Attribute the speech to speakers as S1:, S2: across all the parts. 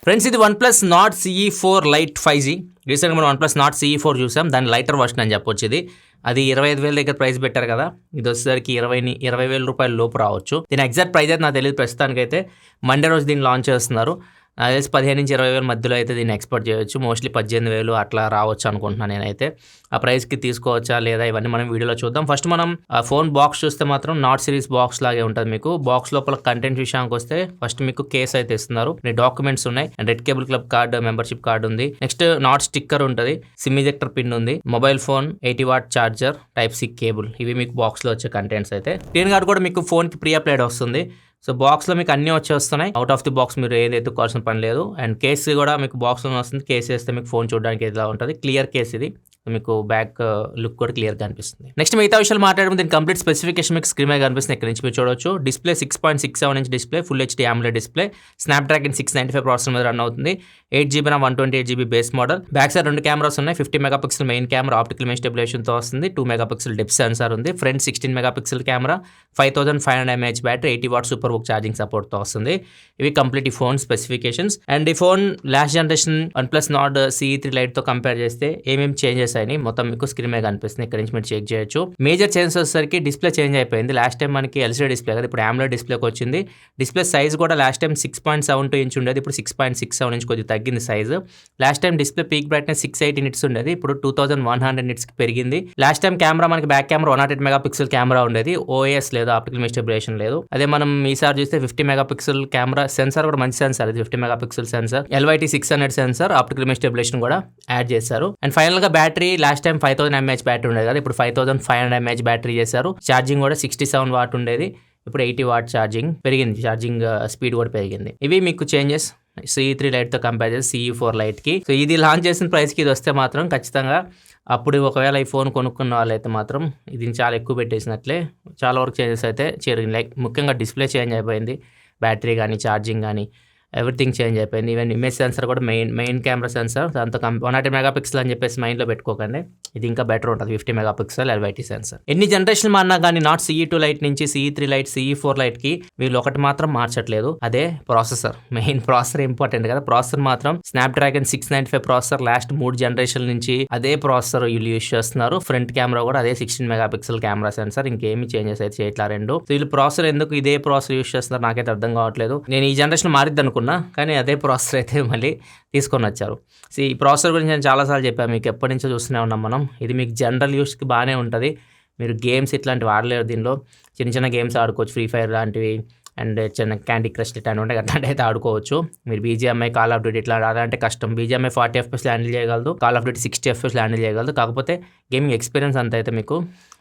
S1: Friends ఇది OnePlus Nord CE4 Lite 5G. రీసెంట్గా మనం OnePlus Nord CE4 చూసాం, దాని లైటర్ వర్షన్ అని చెప్పొచ్చు. అది 25,000 దగ్గర ప్రైస్ పెట్టారు కదా, ఇది వచ్చేసరికి 20,000 రూపాయల లోపు రావచ్చు. దీని ఎగ్జాక్ట్ ప్రైస్ అయితే నాకు తెలియదు, ప్రస్తుతానికైతే మండే రోజు దీన్ని లాంచ్ చేస్తున్నారు. నాకు తెలిసి 15,000 నుంచి 20,000 మధ్యలో అయితే దీన్ని ఎక్స్పెక్ట్ చేయొచ్చు. మోస్ట్లీ 18,000 అట్లా రావచ్చు అనుకుంటున్నాను నేనైతే. ఆ ప్రైస్కి తీసుకోవచ్చా లేదా ఇవన్నీ మనం వీడియోలో చూద్దాం. ఫస్ట్ మనం ఆ ఫోన్ బాక్స్ చూస్తే మాత్రం నాట్ సిరీస్ బాక్స్ లాగే ఉంటుంది. మీకు బాక్స్ లోపల కంటెంట్ విషయానికి వస్తే ఫస్ట్ మీకు కేస్ అయితే ఇస్తున్నారు, డాక్యుమెంట్స్ ఉన్నాయి, and red cable club card, membership card ఉంది. నెక్స్ట్ నాట్ స్టిక్కర్ ఉంటుంది, సిమ్ ఇజెక్టర్ పిన్ ఉంది, mobile phone, 80 watt charger, type C cable. ఇవి మీకు బాక్స్ లో వచ్చే కంటెంట్స్ అయితే. స్క్రీన్ గార్డ్ కూడా మీకు ఫోన్ కి ప్రీ అప్లైడ్ వస్తుంది. సో బాక్స్లో మీకు అన్నీ వచ్చేస్తున్నాయి, అవుట్ ఆఫ్ ది బాక్స్ మీరు ఏది ఎత్తుకోవాల్సిన పని లేదు. అండ్ కేసు కూడా మీకు బాక్స్లో వస్తుంది. కేసు వేస్తే మీకు ఫోన్ చూడడానికి ఇలా ఉంటుంది, క్లియర్ కేసు. ఇది మీకు బ్యాక్ లుక్ కూడా క్లియర్గా కనిపిస్తుంది. నెక్స్ట్ మిగతా విషయాలు మాట్లాడడం, దీని కంప్లీట్ స్పెసిఫికేషన్ మీకు స్క్రీన్ మీద కనిపిస్తుంది. ఇక్కడ నుంచి మీరు చూడవచ్చు. Display 6.67 inch display, full HD AMOLED display, Snapdragon 695 processor మీద రన్ అవుతుంది. 8GB RAM 128GB base model. Back side 2 cameras ఉన్నాయి. 50 megapixel main camera optical image స్టెబిలైజేషన్తో వస్తుంది. 2 మెగాపిక్సెల్ డెప్త్ సెన్సార్ ఉంది. Front 16 megapixel camera, 5500 mAh battery, 80 watt super బుక్ charging సపోర్ట్తో వస్తుంది. ఇవి కంప్లీట్ ఈ ఫోన్ స్పెసిఫికేషన్స్. అండ్ ఈ phone last generation OnePlus Nord CE3 Lite తో కంపేర్ చేస్తే ఏమేమి చేంజెస్ అయినాయి మొత్తం మీకు స్క్రీన్ మీద కనిపిస్తుంది. ఇక్కడ నుంచి మీరు చెక్ చేయొచ్చు. మేజర్ చేంజెస్ వచ్చేసరికి డిస్ప్లే చేంజ్ అయిపోయింది. లాస్ట్ టైం మనకి LCD డిస్ప్లే కదా, ఇప్పుడు AMOLED డిస్ప్లేకి వచ్చింది. డిస్ప్లే సైజ్ కూడా లాస్ట్ టైం 6.72 ఇంచ్ ఉండేది, ఇప్పుడు 6.67 ఇంచ్ కొద్దిగా తగ్గింది size. Last time display peak brightness 680 nits ఉండేది, ఇప్పుడు 2100 నిట్స్ కి పెరిగింది. లాస్ట్ టైం కెమెరా మనకి బ్యాక్ కెమెరా 108 మెగాపిక్సెల్ కెమెరా ఉండేది, OIS లేదు, ఆప్టికల్ ఇమేజ్ స్టెబిలైజేషన్ లేదు. అదే మనం ఈసారి చూస్తే 50 మెగాపిక్సెల్ కెమెరా, సెన్సార్ కూడా మంచి సెన్సార్, ఇది 50 megapixel sensor, LYT 600 sensor, optical image stabilisation కూడా యాడ్ చేశారు. అండ్ ఫైనల్ గా battery last time 5000 mAh battery ఉండేది కదా, ఇప్పుడు 5500 mAh బ్యాటరీ చేశారు. ఛార్జింగ్ కూడా 67 వాట్ ఉండేది, ఇప్పుడు 80 వాట్ ఛార్జింగ్ పెరిగింది, ఛార్జింగ్ స్పీడ్ కూడా పెరిగింది. ఇవి మీకు చేంజెస్ CE3 Lite తో కంపేర్ చేసి CE4 Lite కి. సో ఇది లాంచ్ చేసిన ప్రైస్కి ఇది వస్తే మాత్రం ఖచ్చితంగా అప్పుడు ఒకవేళ ఈ ఫోన్ కొనుక్కున్న వాళ్ళైతే మాత్రం ఇది చాలా ఎక్కువ పెట్టేసినట్లే. చాలా వరకు చేంజెస్ అయితే చేరింది. లైక్ ముఖ్యంగా డిస్ప్లే చేంజ్ అయిపోయింది, బ్యాటరీ కానీ ఛార్జింగ్ కానీ ఎవ్రీథింగ్ చేంజ్ అయిపోయింది. ఈవెన్ ఇమేజ్ సెన్సర్ కూడా మెయిన్ కెమెరా సెన్సర్ దాంతో 108 మెగాపిక్సెల్ అని చెప్పేసి మైండ్లో పెట్టుకోకండి, ఇది ఇంకా బెటర్ ఉంటుంది, 50 మెగాపిక్సెల్ LYT సెన్సర్. ఎన్ని జనరేషన్ మారినా కానీ నాట్ CE2 Lite నుంచి CE3 Lite, CE4 Lite కి వీళ్ళు ఒకటి మాత్రం మార్చట్లేదు, అదే ప్రాసెసర్. మెయిన్ ప్రాసెసర్ ఇంపార్టెంట్ కదా, ప్రాసెసర్ మాత్రం స్నాప్డ్రాగన్ 695 ప్రాసెసర్ లాస్ట్ 3 జనరేషన్ నుంచి అదే ప్రాసెసర్ వీళ్ళు యూస్ చేస్తున్నారు. ఫ్రంట్ కెమెరా కూడా అదే 16 మెగాపిక్సెల్ కెమెరా సెన్సర్, ఇంకేమి చేంజెస్ అయితే చేయట్లా రెండు. సో వీళ్ళు ప్రాసెసర్ ఎందుకు ఇదే ప్రాసెసర్ యూస్ చేస్తున్నారు నాకైతే అర్థం కావట్లేదు. నేను ఈ జనరేషన్ మారిద్ది అనుకున్నా, కానీ అదే ప్రాసెసర్ అయితే మళ్ళీ తీసుకొని వచ్చారు. ఈ ప్రాసెసర్ గురించి నేను చాలాసార్లు చెప్పాను మీకు, ఎప్పటి నుంచో చూస్తూనే ఉన్నాం మనం. ఇది మీకు జనరల్ యూస్కి బాగానే ఉంటుంది, మీరు గేమ్స్ ఇట్లాంటివి ఆడలేరు దీనిలో. చిన్న చిన్న గేమ్స్ ఆడుకోవచ్చు, ఫ్రీ ఫైర్ లాంటివి అండ్ చిన్న క్యాండీ క్రష్ ఇట్లాంటివి ఉంటాయి, అట్లాంటి అయితే ఆడుకోవచ్చు. మీరు BGMI, కాల్ ఆఫ్ డ్యూటీ ఇట్లా ఆడాలంటే కష్టం. BGMI 40 FPS హ్యాండిల్ చేయగలదు, call of duty 60 FPS handle చేయగలదు, కాకపోతే గేమింగ్ ఎక్స్పీరియన్స్ అంత అయితే మీకు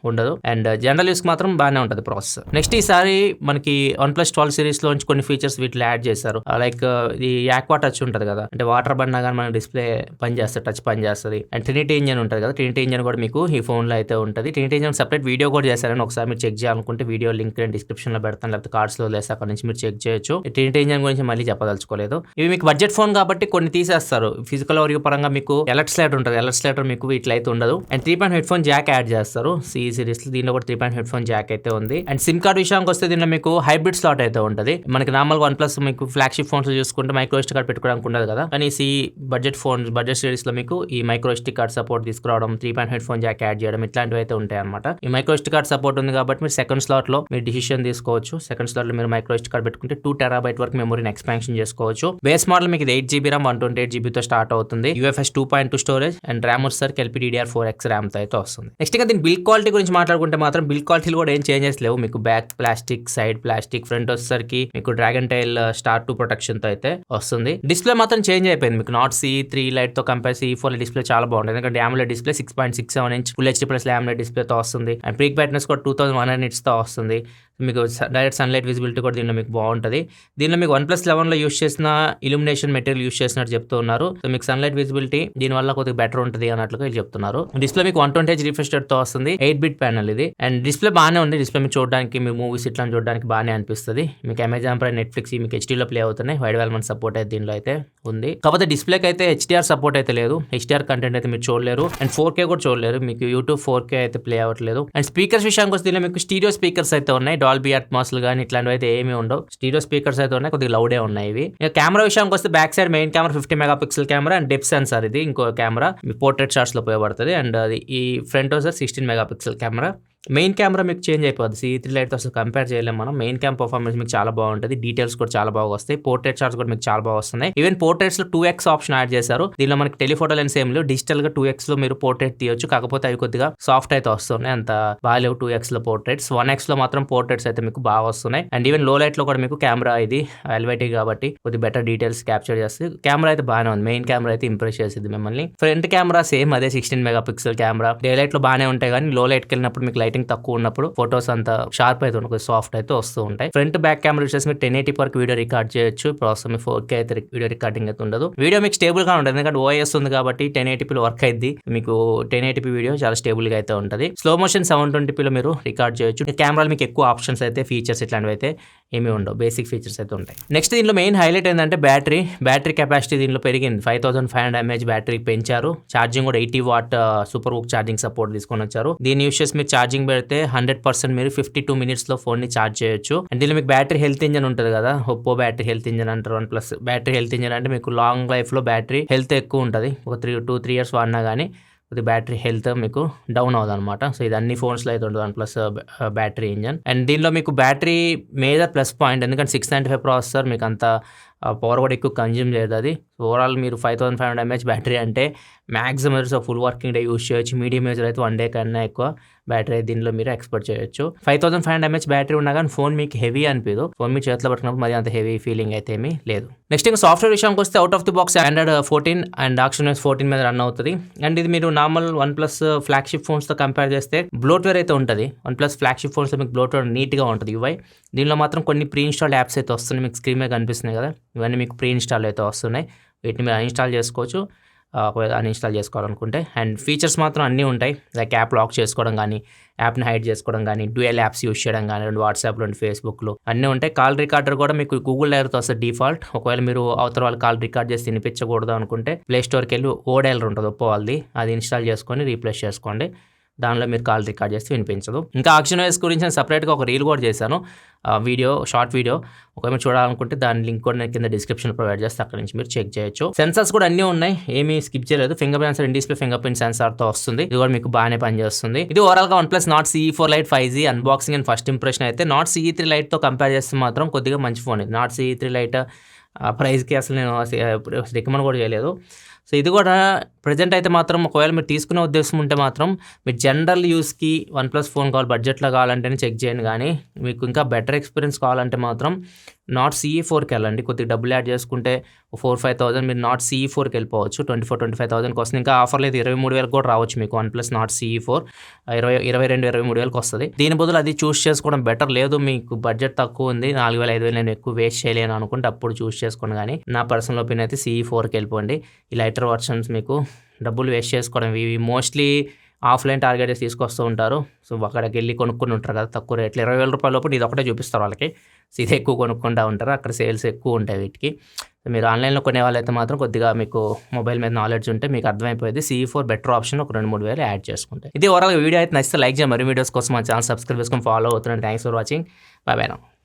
S1: ఉండదు. అండ్ జనరల్ యూస్కి మాత్రం బాగానే ఉంటుంది ప్రాసెసర్. నెక్స్ట్ ఈసారి మనకి OnePlus 12 సిరీస్లోంచి కొన్ని ఫీచర్స్ వీటిలో యాడ్ చేశారు. లైక్ ఈ యాక్వా టచ్ ఉంటుంది కదా, అంటే వాటర్ పడినా కానీ మన డిస్ప్లే పనిచేస్తుంది, టచ్ పనిచేస్తుంది. అండ్ ట్రినిటీ ఇంజన్ ఉంటుంది కదా, ట్రినిటీ ఇంజన్ కూడా మీకు ఈ ఫోన్లో అయితే ఉంటుంది. ట్రినిటీ ఇంజన్ సపరేట్ వీడియో కూడా చేశారని ఒకసారి మీరు చెక్ చేయాలనుకుంటే వీడియో లింక్ నేను డిస్క్రిప్షన్లో పెడతాను, లేకపోతే కార్డ్స్లో లేసి అక్కడ నుంచి మీరు చెక్ చేయొచ్చు. ట్రినిటీ ఇంజన్ గురించి మళ్ళీ చెప్పదలుచుకోలేదు. ఇవి మీకు బడ్జెట్ ఫోన్ కాబట్టి కొన్ని తీసేస్తారు. ఫిజికల్ ఓరియో పరంగా మీకు ఎలర్ట్ స్లైడర్ ఉంటుంది, ఎలర్ట్ స్లైడర్ మీకు వీటిలో అయితే ఉండదు. And 3.5 head phone Jack add చేస్తారు CE సిరీస్ లో, దీనిలో కూడా 3.5 హెడ్ ఫోన్ జాక్ అయితే ఉంది. అండ్ సిమ్ కార్డ్ విషయానికి వస్తే దీనిలో మీకు హైబ్రిడ్ స్లాట్ అయితే ఉంటుంది. మనకి నార్మల్ OnePlus మీకు ఫ్లాగ్షిప్ ఫోన్స్ చూసుకుంటే మైక్రో SD కార్డ్ పెట్టుకోవడానికి ఉండదు కదా, కానీ బడ్జెట్ ఫోన్, బడ్జెట్ సిరీస్ లో మీకు ఈ మైక్రో SD కార్డ్ సపోర్ట్ తీసుకురావడం, 3.5 హెడ్ ఫోన్ జాక్ యాడ్ చేయడం ఇట్లాంటివి అయితే ఉంటాయి అనమాట. ఈ మైక్రో SD కార్డ్ సపోర్ట్ ఉంది కాబట్టి మీరు సెకండ్ స్లాట్ లో మీరు డిసిషన్ తీసుకోవచ్చు. సెకండ్ స్లాట్ లో మీరు మైక్రో SD కార్డ్ పెట్టుకుంటే 2 TB వరకు మెమరీని ఎక్స్పాన్షన్ చేసుకోవచ్చు. బేస్ మోడల్ మీకు 8GB RAM 128GB తో స్టార్ట్ అవుతుంది. UFS 2.2 స్టోరేజ్ అండ్ RAM వచ్చేసరికి LPDDR4X RAM తో అయితే వస్తుంది. నెక్స్ట్ ఇంకా దీని బిల్డ్ క్వాలిటీ గురించి మాట్లాడుకుంటే మాత్రం బిల్డ్ క్వాలిటీలో కూడా ఏం చేంజెస్ లేవు. మీకు back plastic, side plastic, front వచ్చేసరికి మీకు డ్రాగన్ టైల్ స్టార్ 2 ప్రొటెక్షన్ తో అయితే వస్తుంది. డిస్ప్లే మాత్రం చేంజ్ అయిపోయింది. మీకు నాట్ CE3 Lite తో కంపేర్ CE4 డిస్ప్లే చాలా బాగుంటుంది, ఎందుకంటే AMOLED display 6.67 inch full HD+ AMOLED display తో వస్తుంది. అండ్ పీక్ బ్రైట్నెస్ కూడా 2100 నిట్స్ తో వస్తుంది. మీకు డైరెక్ట్ సన్లైట్ విజిబిలిటీ కూడా దీనిలో మీకు బాగుంటుంది. దీనిలో మీకు OnePlus 11లో యూస్ చేసిన ఇల్యూమినేషన్ మెటీరియల్ యూస్ చేసినట్టు చెప్తున్నారు. సో మీకు సన్లైట్ విజిబిలిటీ దీనివల్ల కొద్దిగా బెటర్ ఉంటుంది అన్నట్లుగా వీళ్ళు చెప్తున్నారు. డిస్ప్లే మీకు 120Hz రిఫ్రెష్ రేట్ తో వస్తుంది, 8-bit ప్యానల్ ఇది. అండ్ డిస్ప్లే బాగానే ఉంది, డిస్ప్లే మీకు చూడడానికి మీ మూవీస్ ఇట్లా చూడడానికి బాగానే అనిపిస్తుంది. మీకు అమెజాన్ ప్రైమ్, నెట్ఫ్లిక్స్ మీకు HDలో ప్లే అవుతున్నాయి. వైడ్ వాల్మెంట్ సపోర్ట్ అయితే దీనిలో అయితే ఉంది. కాకపోతే డిస్ప్లేకి అయితే HDR సపోర్ట్ అయితే లేదు, HDR కంటెంట్ అయితే మీరు చూడలేరు. అండ్ 4K కూడా చూడలేరు, మీకు YouTube 4K అయితే ప్లే అవ్వట్లేదు. అండ్ స్పీకర్స్ విషయానికి వస్తే దీనిలో మీకు స్టీరియో స్పీకర్స్ అయితే ఉన్నాయి. డాల్బీ అట్మాస్లు కానీ ఇట్లాంటివి అయితే ఏమీ ఉండవు. స్టీరియో స్పీకర్స్ అయితే ఉన్నాయి, కొద్దిగా లౌడే ఉన్నాయి ఇవి. ఇక కెమెరా విషయానికి వస్తే back side main camera 50 megapixel camera and depth censor, ఇది ఇంకో కెమెరా మీ పోర్ట్రేట్ షాట్స్ లో ఉపయోగపడుతుంది. అండ్ అది ఈ ఫ్రంట్ వచ్చేసి 16 మెగాపిక్సెల్ కెమెరా. మెయిన్ కెమెరా మీకు చేంజ్ అయిపోద్ది, C3 లైట్తో అసలు కంపేర్ చేయలేము మనం. మెయిన్ క్యామ్ పర్ఫార్మెన్స్ మీకు చాలా బాగుంటుంది, డీటెయిల్స్ కూడా చాలా బాగా వస్తాయి, పోర్ట్రేట్ షాట్స్ కూడా మీకు చాలా బాగా వస్తున్నాయి. ఈవెన్ పోర్ట్రేట్స్ లో 2x ఆప్షన్ యాడ్ చేశారు. దీనిలో మనకి టెలిఫోటో లెన్స్ ఏం లేవు, డిజిటల్ గా 2x లో మీరు పోర్ట్రేట్ తీయొచ్చు. కాకపోతే అవి కొద్దిగా సాఫ్ట్ అయితే వస్తున్నాయి, అంత బాగాలేవు 2x లో పోర్ట్రేట్స్. 1x లో మాత్రం పోర్ట్రేట్స్ అయితే మీకు బాగా వస్తున్నాయి. అండ్ ఈవెన్ లో లైట్ లో కూడా మీకు కెమెరా ఇది ఎల్వైటీ కాబట్టి కొద్దిగా బెటర్ డీటెయిల్స్ క్యాప్చర్ చేస్తుంది. కెమెరా అయితే బాగానే ఉంది, మెయిన్ కెమెరా అయితే ఇంప్రెస్ చేసింది మిమ్మల్ని. ఫ్రంట్ కెమెరా సేమ్ అదే 16 మెగాపిక్సెల్ కెమెరా. డే లైట్ లో బాగానే ఉంటాయి, కానీ లో లైట్కి వెళ్ళినప్పుడు మీకు లైటింగ్ తక్కువ ఉన్నప్పుడు ఫోటోస్ అంత షార్ప్ అయితే ఉండదు, సాఫ్ట్ అయితే వస్తూ ఉంటాయి. ఫ్రంట్ బ్యాక్ కెమెరా వచ్చేసి మీరు 1080 వరకు వీడియో రికార్డ్ చేయొచ్చు. ప్రస్తుతం 4K అయితే వీడియో రికార్డింగ్ అయితే ఉండదు. వీడియో మీకు స్టేబుల్ గా ఉంటుంది, ఎందుకంటే OIS ఉంది కాబట్టి 1080p లో వర్క్ అయింది. మీకు 1080p వీడియో చాలా స్టేబుల్ గా అయితే ఉంటుంది. స్లో మోషన్ 720p లో మీరు రికార్డ్ చేయొచ్చు. కెమెరాలో మీకు ఎక్కువ ఆప్షన్స్ అయితే, ఫీచర్స్ ఇట్లాంటివి అయితే ఏమీ ఉండవు, బేసిక్ ఫీచర్స్ అయితే ఉంటాయి. నెక్స్ట్ దీనిలో మెయిన్ హైలైట్ ఏంటంటే బ్యాటరీ కెపాసిటీ దీనిలో పెరిగింది. 5500 mAh బ్యాటరీ పెంచారు. ఛార్జింగ్ కూడా 80 watt super hook charging support తీసుకొని వచ్చారు. దీని యూస్ చేసి మీరు ఛార్జింగ్ పెడితే 100% మీరు 52 minutes లో ఫోన్ ని ఛార్జ్ చేయొచ్చు. అండ్ దీనిలో మీకు బ్యాటరీ హెల్త్ ఇంజన్ ఉంటుంది కదా, ఒప్పో బ్యాటరీ హెల్త్ ఇంజన్ అంటారు. OnePlus బ్యాటరీ హెల్త్ ఇంజన్ అంటే మీకు లాంగ్ లైఫ్ లో బ్యాటరీ హెల్త్ ఎక్కువ ఉంటుంది. ఒక 2-3 years వాడినా కానీ కొద్ది బ్యాటరీ హెల్త్ మీకు డౌన్ అవుతుంది అనమాట. సో ఇది అన్ని ఫోన్స్లో అయితే ఉంటుంది OnePlus బ్యాటరీ ఇంజన్. అండ్ దీనిలో మీకు బ్యాటరీ మేజర్ ప్లస్ పాయింట్, ఎందుకంటే 695 ప్రాసెసర్, మీకు అంత పవర్ కూడా ఎక్కువ కన్జ్యూమ్ చేయదు అది. ఓవరాల్ మీరు 5500 mAh బ్యాటరీ అంటే maximum full working day use చేయొచ్చు. మీడియం యూజర్ అయితే 1 day కన్నా ఎక్కువ బ్యాటరీ దీనిలో మీరు ఎక్స్పెక్ట్ చేయొచ్చు. 5500 mAh బ్యాటరీ ఉన్నా కానీ ఫోన్ మీకు హెవీ అనిపించదు. ఫోన్ మీ చేతిలో పట్టుకున్నప్పుడు మరి అంత హెవీ ఫీలింగ్ అయితే ఏమీ లేదు. నెక్స్ట్ ఇంకా సాఫ్ట్వేర్ విషయానికి వస్తే out of the box Android 14 and OxygenOS 14 మీద రన్ అవుతుంది. అండ్ ఇది మీరు నార్మల్ OnePlus ఫ్లాగ్షిప్ ఫోన్స్తో కంపేర్ చేస్తే బ్లోట్వేర్ అయితే ఉంటుంది. OnePlus ఫ్లాగ్షిప్ ఫోన్స్లో మీకు బ్లోట్వేర్ నీట్గా ఉంటుంది UI. దీనిలో మాత్రం కొన్ని ప్రీ ఇన్స్టాల్డ్ యాప్స్ అయితే వస్తున్నాయి, మీకు స్క్రీన్ మీద కనిపిస్తున్నాయి కదా, ఇవన్నీ మీకు ప్రీ ఇన్స్టాల్ అయితే వస్తున్నాయి. వీటిని మీరు అన్ఇన్స్టాల్ చేసుకోవచ్చు అన్ఇన్స్టాల్ చేసుకోవాలనుకుంటే. అండ్ ఫీచర్స్ మాత్రం అన్నీ ఉంటాయి, లైక్ యాప్ లాక్ చేసుకోవడం కానీ, యాప్ని హైడ్ చేసుకోవడం కానీ, డ్యూయల్ యాప్స్ యూస్ చేయడం కానీ, వాట్సాప్లో అండ్ ఫేస్బుక్లో అన్నీ ఉంటాయి. కాల్ రికార్డర్ కూడా మీకు గూగుల్ డైరెక్ట్తో వస్తుంది డిఫాల్ట్. ఒకవేళ మీరు అవతల వాళ్ళు కాల్ రికార్డ్ చేసి వినిపించకూడదు అనుకుంటే ప్లే స్టోర్కి వెళ్ళి ఓడైలర్ ఉంటుంది ఒప్పో వాళ్ళది, అది ఇన్స్టాల్ చేసుకొని రీప్లేస్ చేసుకోండి. దానిలో మీరు కాల్ రికార్డ్ చేస్తే వినిపించదు. ఇంకా OxygenOS గురించి నేను సపరేట్గా ఒక రీల్ కూడా చేశాను, షార్ట్ వీడియో. ఒకవేళ మీరు చూడాలనుకుంటే దాని లింక్ కూడా నేను కింద డిస్క్రిప్షన్ ప్రొవైడ్ చేస్తే అక్కడ నుంచి మీరు చెక్ చేయొచ్చు. సెన్సార్స్ కూడా అన్నీ ఉన్నాయి, ఏమీ స్కిప్ చేయలేదు. Fingerprint in display fingerprint సెన్సార్తో వస్తుంది, ఇది కూడా మీకు బాగానే పనిచేస్తుంది. ఇది ఓవరాల్గా OnePlus Nord CE4 Lite 5G unboxing and first impression అయితే. Nord CE3 Liteతో కంపేర్ చేస్తే మాత్రం కొద్దిగా మంచి ఫోన్ ఇది. Nord CE3 Lite ప్రైస్కి అసలు నేను రికమెండ్ కూడా చేయలేదు. సో ఇది కూడా ప్రజెంట్ అయితే మాత్రం ఒకవేళ మీరు తీసుకునే ఉద్దేశం ఉంటే మాత్రం మీరు జనరల్ యూస్కి OnePlus ఫోన్ కావాలి, బడ్జెట్లో కావాలంటేనే చెక్ చేయండి. కానీ మీకు ఇంకా బెటర్ ఎక్స్పీరియన్స్ కావాలంటే మాత్రం Nord CE4కి వెళ్ళండి. కొద్దిగా డబ్బులు యాడ్ చేసుకుంటే 4-5,000 మీరు Nord CE4కి వెళ్ళిపోవచ్చు. 24-25,000కి వస్తుంది. ఇంకా ఆఫర్ లేదు, 23,000 కూడా రావచ్చు మీకు OnePlus Nord CE4 22-23,000కి వస్తుంది. దీని బదులు అది చూస్ చేసుకోవడం బెటర్. లేదు మీకు బడ్జెట్ తక్కువ ఉంది, 4,000-5,000 నేను ఎక్కువ వేస్ట్ చేయలేను అనుకుంటే అప్పుడు చూస్ చేసుకోండి. కానీ నా పర్సనల్ ఒపీనియన్ అయితే CE4కి వెళ్ళిపోండి. ఈ లైటర్ వర్షన్స్ మీకు డబ్బులు వేస్ట్ చేసుకోవడం, ఇవి మోస్ట్లీ ఆఫ్లైన్ టార్గెట్ చేసి తీసుకొస్తూ ఉంటారు. సో అక్కడికి వెళ్ళి కొనుక్కొని ఉంటారు కదా తక్కువ రేట్లు, 20,000 రూపాయల లోపు ఇది ఒకటే చూపిస్తారు వాళ్ళకి. సో ఇది ఎక్కువ కొనుక్కుంటూ ఉంటారు, అక్కడ సేల్స్ ఎక్కువ ఉంటాయి వీటికి. మీరు ఆన్లైన్లో కొనే వాళ్ళైతే మాత్రం కొద్దిగా మీకు మొబైల్ మీద నాలెడ్జ్ ఉంటే మీకు అర్థమైపోయింది. CE4 బెటర్ ఆప్షన్, ఒక 2-3 వేలు యాడ్ చేసుకుంటే. ఇది ఓవరాల్ వీడియో అయితే నచ్చితే లైక్ చేయండి. మరి వీడియోస్ కోసం మా ఛానల్ సబ్స్క్రైబ్ చేసుకొని ఫాలో అవుతున్నాను. Thanks for watching. By by now.